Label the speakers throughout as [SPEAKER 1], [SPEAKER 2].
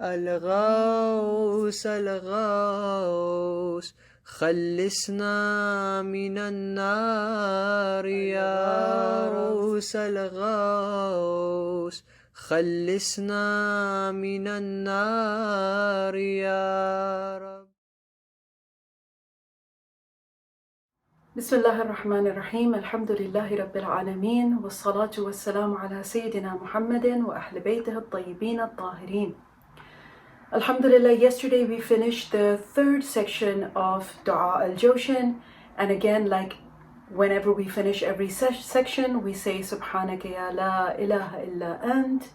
[SPEAKER 1] الغوث الغوث خلصنا من النار يا غوث الغوث خلصنا من النار يا رب.
[SPEAKER 2] بسم الله الرحمن الرحيم. الحمد لله رب العالمين والصلاة والسلام على سيدنا محمد وأهل بيته الطيبين الطاهرين. Alhamdulillah, yesterday we finished the third section of Dua al-Jawshan, and again, like whenever we finish every section, we say Subhanaka ya la ilaha illa ant,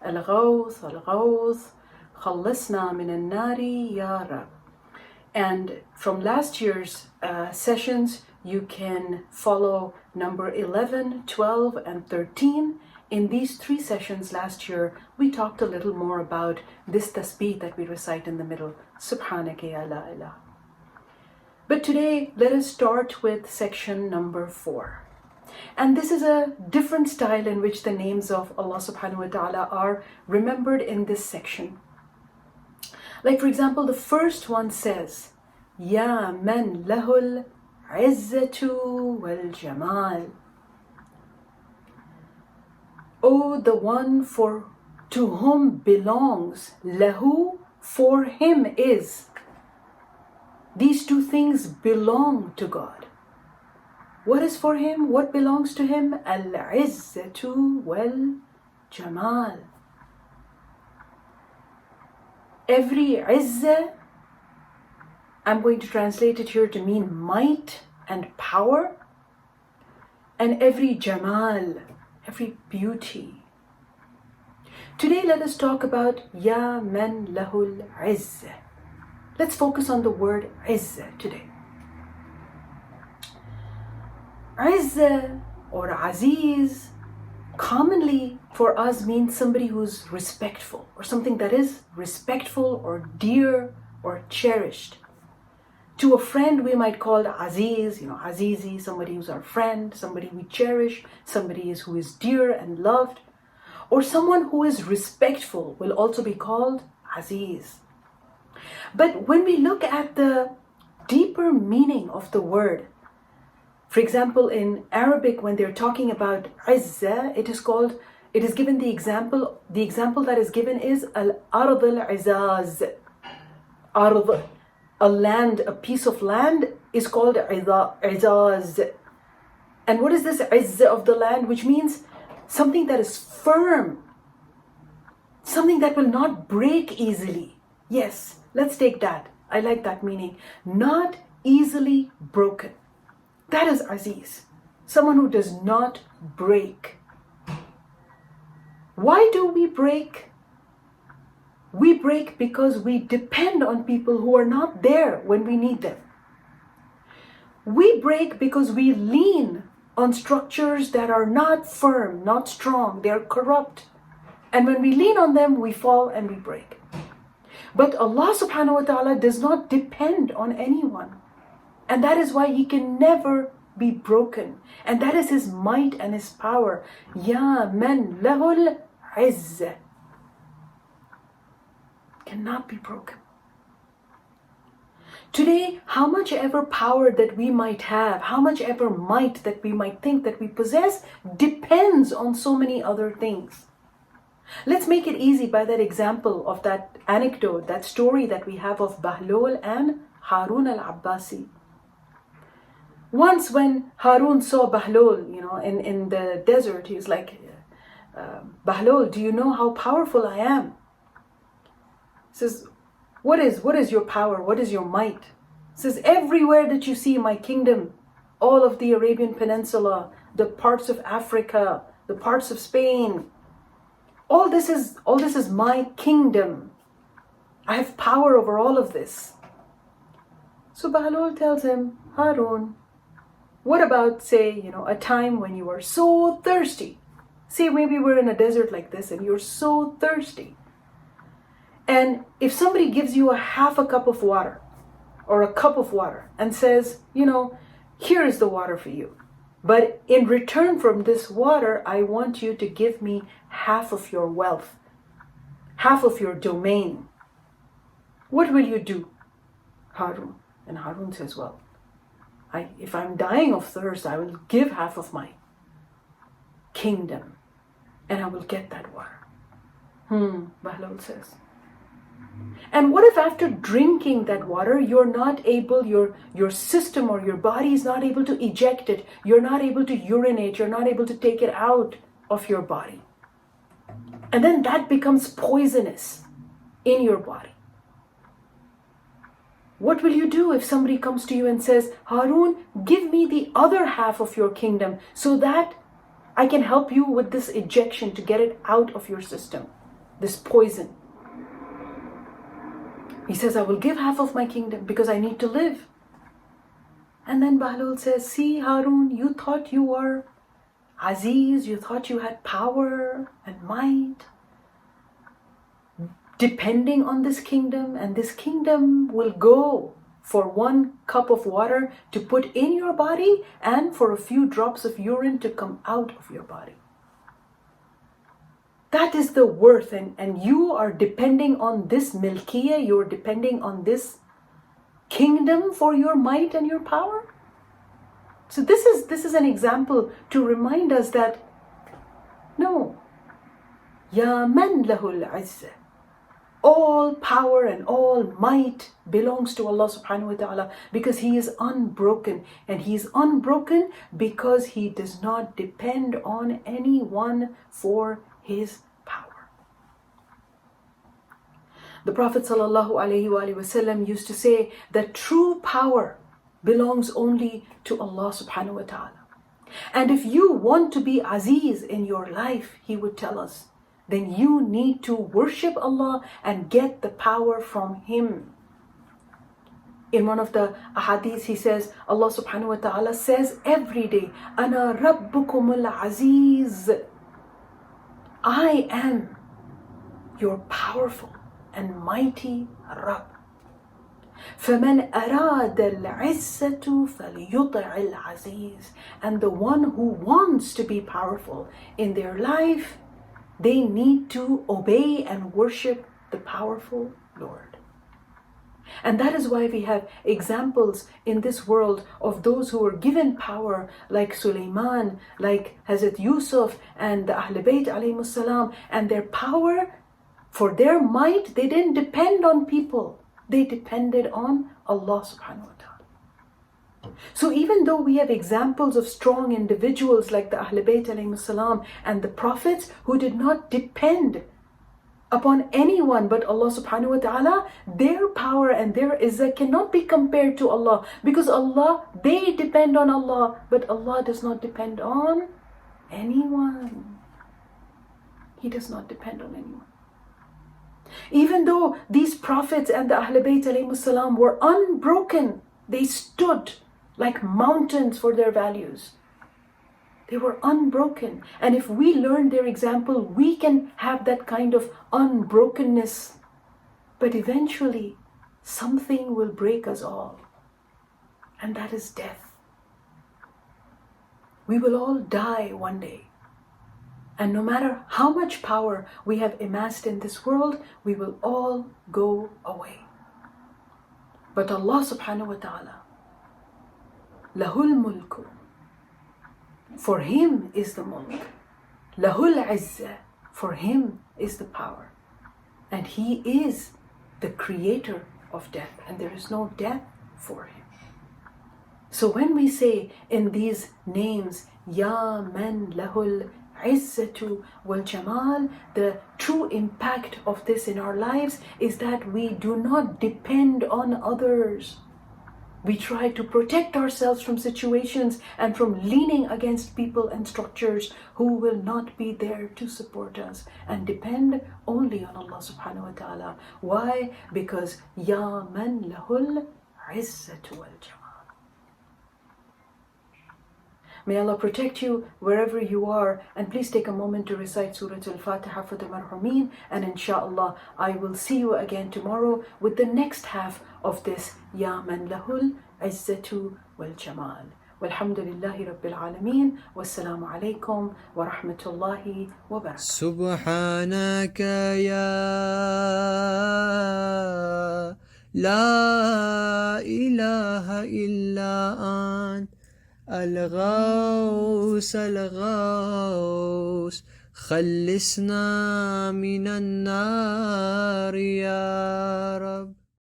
[SPEAKER 2] al-Ghawth, al-Ghawth, khallisna min al-nari ya Rab. And from last year's sessions, you can follow number 11, 12, and 13. In these three sessions last year, we talked a little more about this tasbih that we recite in the middle, Subhanaka ya la ilaha. But today, let us start with section number 4. And this is a different style in which the names of Allah subhanahu wa ta'ala are remembered in this section. Like for example, the first one says, Ya man lahul Izzatu wal Jamal. O the one to whom belongs, lahu, for him is. These two things belong to God. What is for him? What belongs to him? Al-Izzatu wal Jamal. Every Izzah, I'm going to translate it here to mean might and power, and every Jamal, every beauty. Today let us talk about Ya man lahul Izzah. Let's focus on the word Izzah today. Izzah or Aziz commonly for us means somebody who's respectful, or something that is respectful or dear or cherished. To a friend we might call Aziz, Azizi, somebody who's our friend, somebody we cherish, somebody who is dear and loved. Or someone who is respectful will also be called Aziz. But when we look at the deeper meaning of the word, for example, in Arabic, when they're talking about Izzah, it is given the example that is given is al-ard al-izaz. Ard, a land, a piece of land is called izaz. And what is this Izzah of the land? Which means something that is firm, something that will not break easily. Yes, let's take that. I like that meaning. Not easily broken. That is Aziz, someone who does not break. Why do we break? We break because we depend on people who are not there when we need them. We break because we lean on structures that are not firm, not strong, they are corrupt. And when we lean on them, we fall and we break. But Allah subhanahu wa ta'ala does not depend on anyone. And that is why He can never be broken. And that is His might and His power. Ya man lahul Izzah. Cannot be broken. Today, how much ever power that we might have, how much ever might that we might think that we possess, depends on so many other things. Let's make it easy by that example of that anecdote, that story that we have of Bahlul and Harun al-Abbasi. Once when Harun saw Bahlul, in the desert, he was like, Bahlul, do you know how powerful I am? He says, what is your power? What is your might? He says, everywhere that you see my kingdom, all of the Arabian Peninsula, the parts of Africa, the parts of Spain, all this is my kingdom. I have power over all of this. So Bahlul tells him, Harun, what about, say, a time when you are so thirsty? Say maybe we're in a desert like this and you're so thirsty. And if somebody gives you half a cup of water or a cup of water and says, here is the water for you. But in return from this water, I want you to give me half of your wealth, half of your domain, what will you do, Harun? And Harun says, well, if I'm dying of thirst, I will give half of my kingdom and I will get that water. Bahlul says. And what if after drinking that water, you're not able, your system or your body is not able to eject it, you're not able to urinate, you're not able to take it out of your body. And then that becomes poisonous in your body. What will you do if somebody comes to you and says, Harun, give me the other half of your kingdom so that I can help you with this ejection to get it out of your system, this poison. He says, I will give half of my kingdom because I need to live. And then Bahlul says, see, Harun, you thought you were Aziz, you thought you had power and might, depending on this kingdom, and this kingdom will go for one cup of water to put in your body and for a few drops of urine to come out of your body. That is the worth, and you are depending on this milkiyah, you're depending on this kingdom for your might and your power. So this is an example to remind us that no, Ya man lahul Izzah, all power and all might belongs to Allah subhanahu wa ta'ala because He is unbroken, and He is unbroken because He does not depend on anyone for His power. The Prophet sallallahu alaihi wasallam used to say that true power belongs only to Allah subhanahu wa ta'ala. And if you want to be Aziz in your life, he would tell us, then you need to worship Allah and get the power from Him. In one of the ahadith, he says, Allah subhanahu wa ta'ala says every day, Ana Rabbukum al-Aziz. I am your powerful and mighty Rabb. فَمَنْ أَرَادَ الْعِزَّةُ فَلْيُطِعِ الْعَزِيزِ. And the one who wants to be powerful in their life, they need to obey and worship the powerful Lord. And that is why we have examples in this world of those who were given power, like Sulaiman, like Hazrat Yusuf and the Ahl Bayt alayhimus salam, and their power, for their might, they didn't depend on people. They depended on Allah subhanahu wa ta'ala. So even though we have examples of strong individuals like the Ahl Bayt alayhimus salam and the prophets who did not depend upon anyone but Allah subhanahu wa ta'ala, their power and their izzah cannot be compared to Allah, because Allah, they depend on Allah, but Allah does not depend on anyone. He does not depend on anyone. Even though these prophets and the Ahl Bayt alayhimus salam were unbroken, they stood like mountains for their values. They were unbroken. And if we learn their example, we can have that kind of unbrokenness. But eventually, something will break us all. And that is death. We will all die one day. And no matter how much power we have amassed in this world, we will all go away. But Allah subhanahu wa ta'ala, Lahul mulku, for Him is the mulk. Lahul Izzah, for Him is the power. And He is the creator of death, and there is no death for Him. So when we say in these names, Ya man lahul Izzatu wal Jamal, the true impact of this in our lives is that we do not depend on others. We try to protect ourselves from situations and from leaning against people and structures who will not be there to support us, and depend only on Allah subhanahu wa ta'ala. Why? Because Ya man lahul Izzatu wal Jamal. May Allah protect you wherever you are, and please take a moment to recite Surah Al-Fatiha for the marhumin, and inshallah I will see you again tomorrow with the next half of this Ya man lahul Izzatu wal Jamal. والحمد لله رب العالمين والسلام عليكم ورحمة الله وبركاته.
[SPEAKER 1] سبحانك يا لا إله إلا أنت الغوث الغوث خلصنا من النار يا رب.